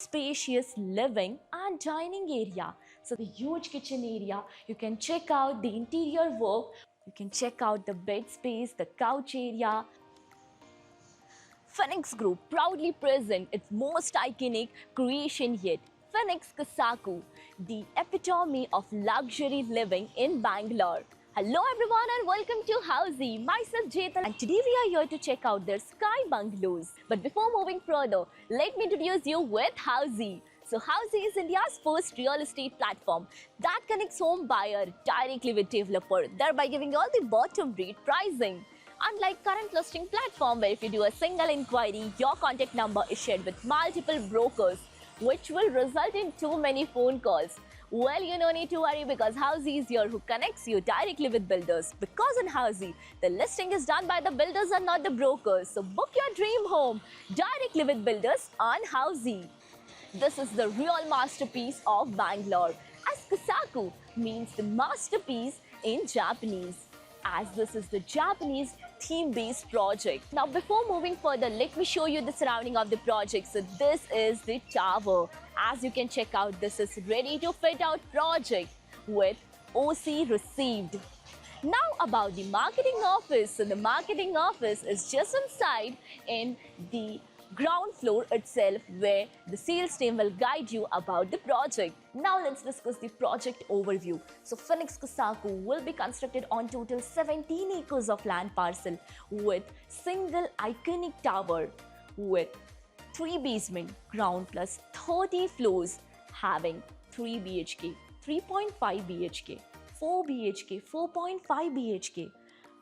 spacious living and dining area. So the huge kitchen area, you can check out the interior work, you can check out the bed space, the couch area. Phoenix Group proudly present its most iconic creation yet, Phoenix Kasaku, the epitome of luxury living in Bangalore. Hello everyone and welcome to Housey. Myself Jetal and today we are here to check out their sky bungalows. But before moving further, let me introduce you with Housey. So Housey is India's first real estate platform that connects home buyer directly with developer, thereby giving all the bottom rate pricing. Unlike current listing platform where if you do a single inquiry, your contact number is shared with multiple brokers, which will result in too many phone calls. Well, you no need to worry because Housey is here who connects you directly with builders. Because in Housey, the listing is done by the builders and not the brokers. So book your dream home directly with builders on Housey. This is the real masterpiece of Bangalore, as Kasaku means the masterpiece in Japanese, as this is the Japanese theme-based project. Now before moving further, let me show you the surrounding of the project. So this is the tower. As you can check out, this is ready to fit out project with OC received. Now about the marketing office. So the marketing office is just inside in the ground floor itself where the sales team will guide you about the project. Now let's discuss the project overview. So Phoenix Kasaku will be constructed on total 17 acres of land parcel with single iconic tower with 3 basement, ground plus 30 floors having 3 BHK, 3.5 BHK, 4 BHK, 4.5 BHK,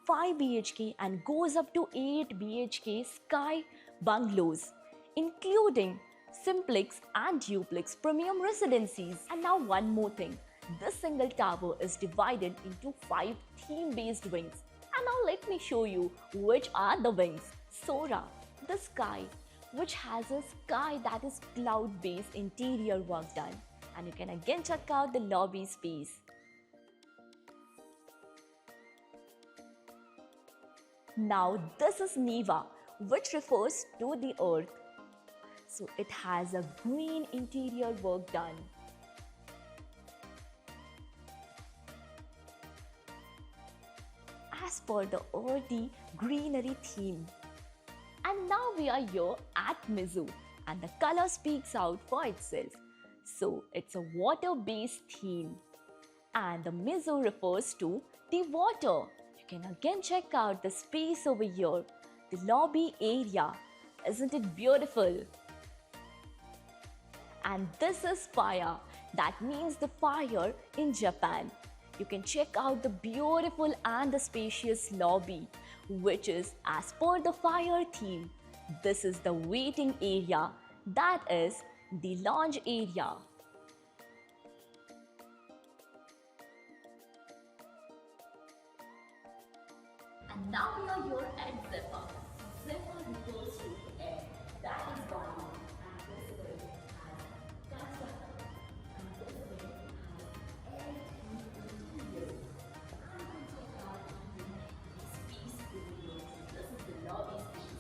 5 BHK and goes up to 8 BHK sky bungalows, including simplex and duplex premium residencies. And now one more thing, this single tower is divided into 5 theme-based wings. And now let me show you which are the wings. Sora, the sky, which has a sky that is cloud-based interior work done. And you can again check out the lobby space. Now this is Neva, which refers to the earth. So it has a green interior work done. As per the earthy greenery theme. And now we are here at Mizu and the color speaks out for itself. So it's a water-based theme. And the Mizu refers to the water. You can again check out the space over here, the lobby area. Isn't it beautiful? And this is fire. That means the fire in Japan. You can check out the beautiful and the spacious lobby, which is as per the fire theme. This is the waiting area. That is the lounge area. And now we are here at Zephyr. Zephyr refers to air that is body, and this way has constructor, and this way has air interior. And you can check out the space over here. This is the lobby space.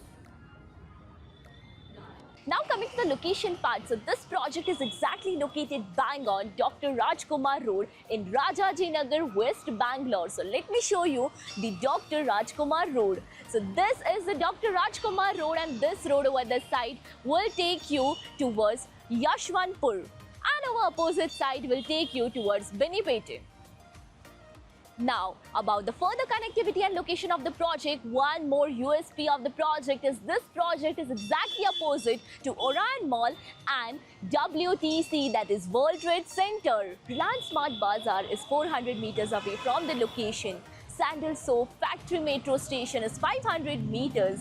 Now coming to the location part, so this project is exactly located bang on Dr. Rajkumar Road in Rajaji Nagar, West Bangalore. So let me show you the Dr. Rajkumar Road. So this is the Dr. Rajkumar Road and this road over the side will take you towards Yashwantpur and our opposite side will take you towards Benipete. Now, about the further connectivity and location of the project, one more USP of the project is this project is exactly opposite to Orion Mall and WTC, that is World Trade Center. Reliance Smart Bazaar is 400 meters away from the location. Sandal Soap Factory Metro Station is 500 meters.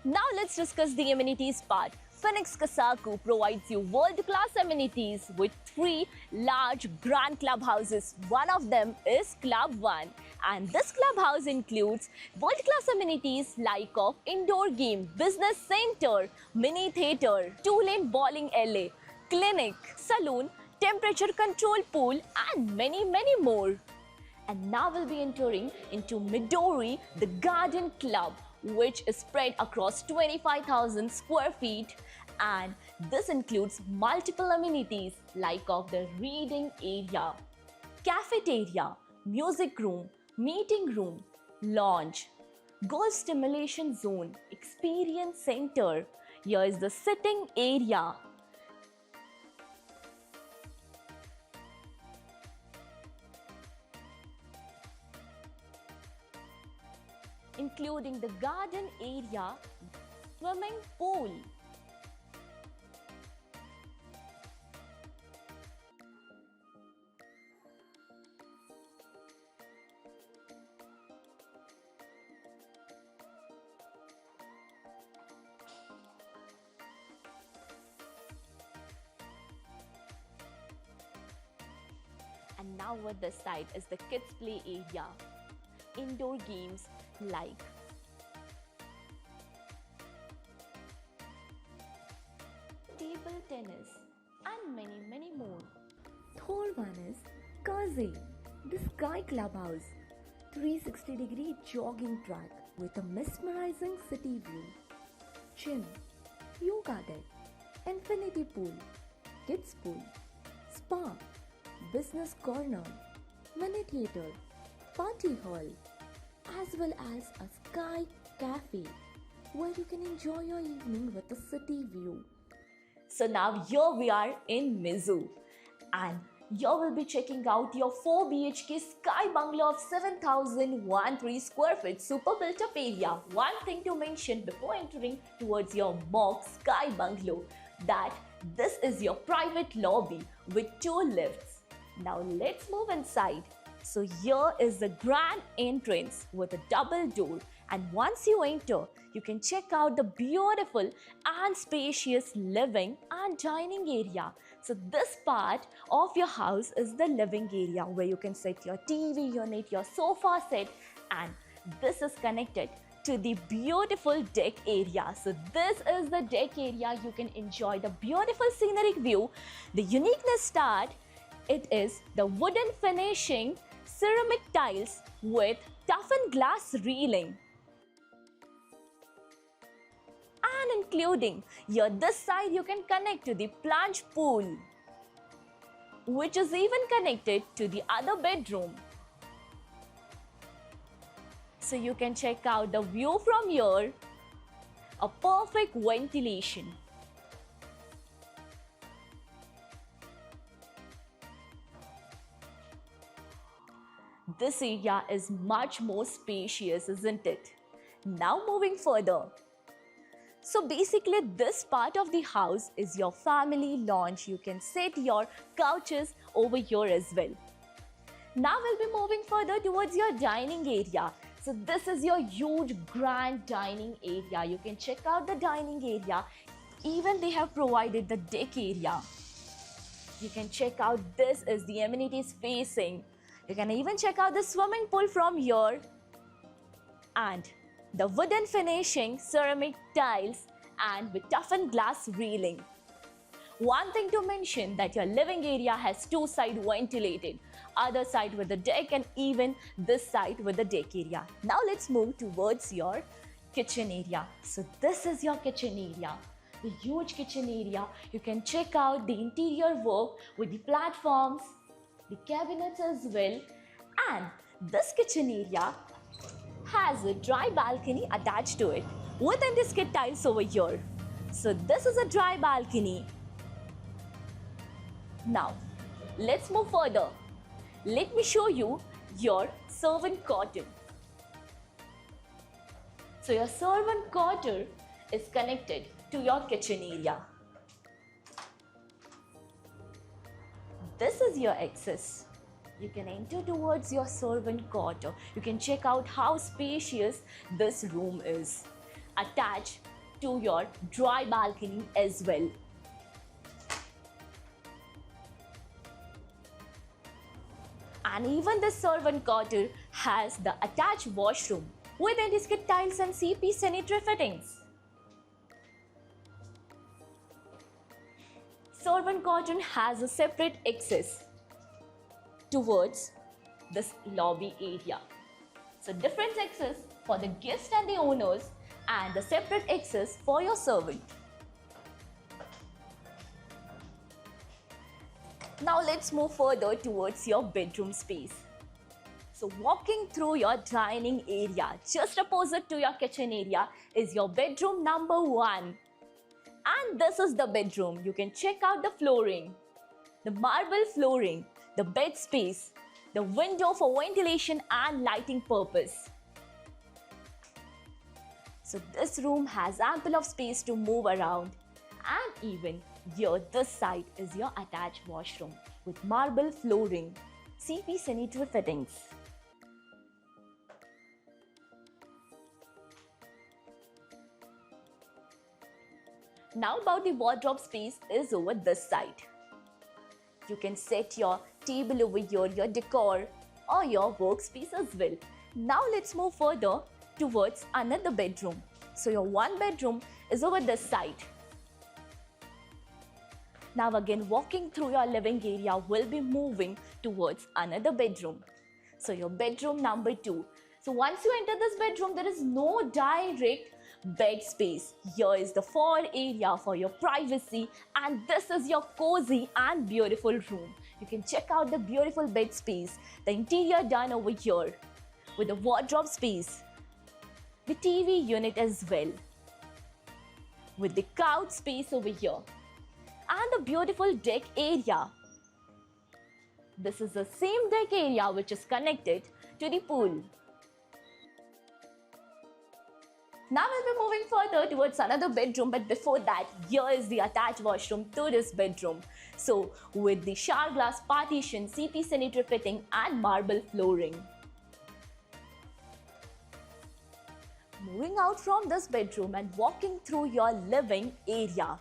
Now let's discuss the amenities part. Phoenix Kasaku provides you world-class amenities with 3 large grand clubhouses. One of them is Club 1. And this clubhouse includes world-class amenities like of indoor game, business center, mini theatre, 2-lane bowling alley, clinic, saloon, temperature control pool and many more. And now we'll be entering into Midori, the Garden Club, which is spread across 25,000 square feet and This includes multiple amenities like of the reading area, cafeteria, music room, meeting room, lounge, golf stimulation zone, experience center. Here is the sitting area, including the garden area, swimming pool. And now at this side is the kids play area. Indoor games like table tennis and many more. Third one is Kazi, the Sky Clubhouse, 360-degree jogging track with a mesmerizing city view. Gym, yoga deck, infinity pool, kids pool, spa, business corner, mini theater, party hall, as well as a sky cafe where you can enjoy your evening with a city view. So now here we are in Mizu, and you will be checking out your 4 BHK sky bungalow of 7,013 square feet super built up area. One thing to mention before entering towards your mock sky bungalow, that this is your private lobby with 2 lifts. Now let's move inside. So here is the grand entrance with a double door, and once you enter, you can check out the beautiful and spacious living and dining area. So this part of your house is the living area where you can set your TV unit, your sofa set, and this is connected to the beautiful deck area. So this is the deck area. You can enjoy the beautiful scenic view. The uniqueness start, it is the wooden finishing ceramic tiles with toughened glass railing, and including here this side you can connect to the plunge pool, which is even connected to the other bedroom. So you can check out the view from here, a perfect ventilation. This area is much more spacious, isn't it? Now moving further. So basically this part of the house is your family lounge. You can set your couches over here as well. Now we'll be moving further towards your dining area. So this is your huge grand dining area. You can check out the dining area. Even they have provided the deck area. You can check out, this is the amenities facing. You can even check out the swimming pool from here, and the wooden finishing ceramic tiles and with toughened glass railing. One thing to mention, that your living area has 2 sides ventilated, other side with the deck and even this side with the deck area. Now let's move towards your kitchen area. So this is your kitchen area, the huge kitchen area. You can check out the interior work with the platforms, the cabinets as well, and this kitchen area has a dry balcony attached to it with anti-skid tiles over here. So this is a dry balcony. Now let's move further. Let me show you your servant quarter. So your servant quarter is connected to your kitchen area. This is your access. You can enter towards your servant quarter. You can check out how spacious this room is, attached to your dry balcony as well. And even the servant quarter has the attached washroom with anti-skid tiles and CP sanitary fittings. Servant quarter has a separate access towards this lobby area. So different access for the guests and the owners, and the separate access for your servant. Now let's move further towards your bedroom space. So walking through your dining area, just opposite to your kitchen area, is your bedroom number 1. And this is the bedroom. You can check out the flooring, the marble flooring, the bed space, the window for ventilation and lighting purpose. So this room has ample of space to move around. And even here, this side is your attached washroom with marble flooring, CP sanitary fittings. Now about the wardrobe space is over this side. You can set your table over here, your decor or your workspace as well. Now let's move further towards another bedroom. So your one bedroom is over this side. Now again walking through your living area, will be moving towards another bedroom. So your bedroom number 2. So once you enter this bedroom, there is no direct bed space. Here is the forward area for your privacy, and this is your cozy and beautiful room. You can check out the beautiful bed space, the interior done over here with the wardrobe space, the TV unit as well, with the couch space over here, and the beautiful deck area. This is the same deck area which is connected to the pool. Now we'll be moving further towards another bedroom, but before that, here is the attached washroom to this bedroom. So with the shower glass partition, CP sanitary fitting and marble flooring. Moving out from this bedroom and walking through your living area.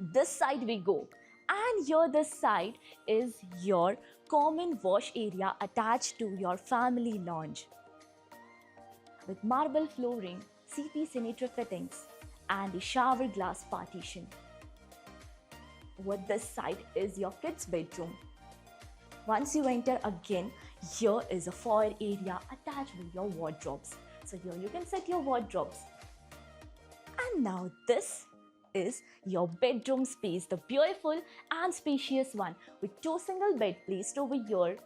This side we go, and here this side is your common wash area attached to your family lounge with marble flooring, CP sanitary fittings and the shower glass partition. Over this side is your kids' bedroom. Once you enter again, here is a foyer area attached with your wardrobes. So here you can set your wardrobes. And now this is your bedroom space, the beautiful and spacious one with 2 single bed placed over here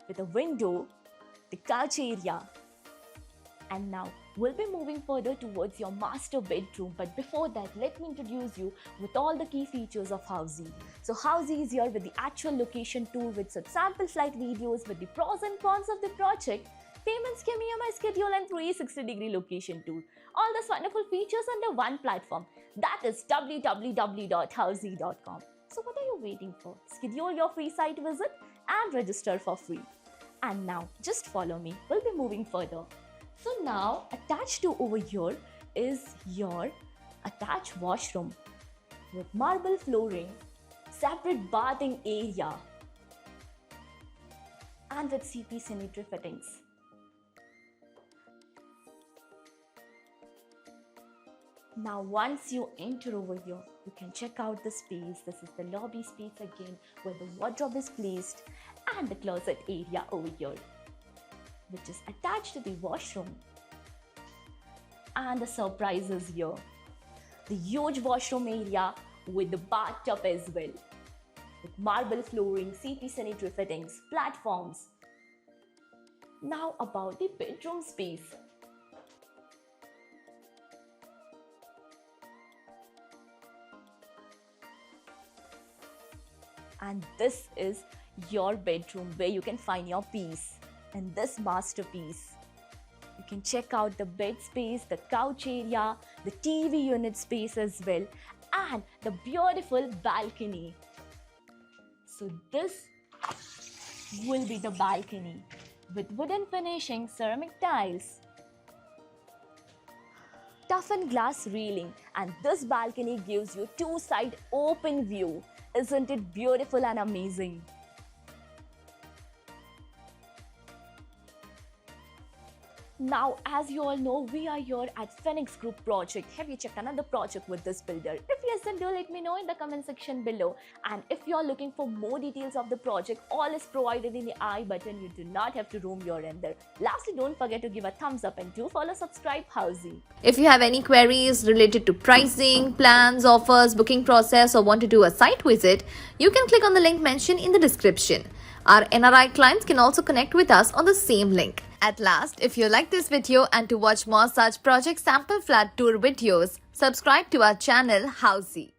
with a window, the couch area. And now we'll be moving further towards your master bedroom, but before that, let me introduce you with all the key features of Housey. So Housey is here with the actual location tour with such sample flight videos with the pros and cons of the project, payment scheme, EMI schedule and 360-degree location tour. All these wonderful features under one platform, that is www.housey.com. So what are you waiting for? Schedule your free site visit and register for free. And now just follow me, we'll be moving further. So now attached to over here is your attached washroom with marble flooring, separate bathing area and with CP sanitary fittings. Now once you enter over here, you can check out the space. This is the lobby space again where the wardrobe is placed and the closet area over here, which is attached to the washroom. And the surprise is here, the huge washroom area with the bathtub as well, with marble flooring, CP sanitary fittings, platforms. Now about the bedroom space. And this is your bedroom where you can find your peace in this masterpiece. You can check out the bed space, the couch area, the TV unit space as well, and the beautiful balcony. So this will be the balcony with wooden finishing, ceramic tiles, toughened glass railing, and this balcony gives you 2-side open view. Isn't it beautiful and amazing? Now, as you all know, we are here at Phoenix Group Project. Have you checked another project with this builder? If yes, then do let me know in the comment section below. And if you are looking for more details of the project, all is provided in the I button. You do not have to roam your end there. Lastly, don't forget to give a thumbs up and do follow subscribe Housey. If you have any queries related to pricing, plans, offers, booking process, or want to do a site visit, you can click on the link mentioned in the description. Our NRI clients can also connect with us on the same link. At last, if you like this video and to watch more such project sample flat tour videos, subscribe to our channel Housey.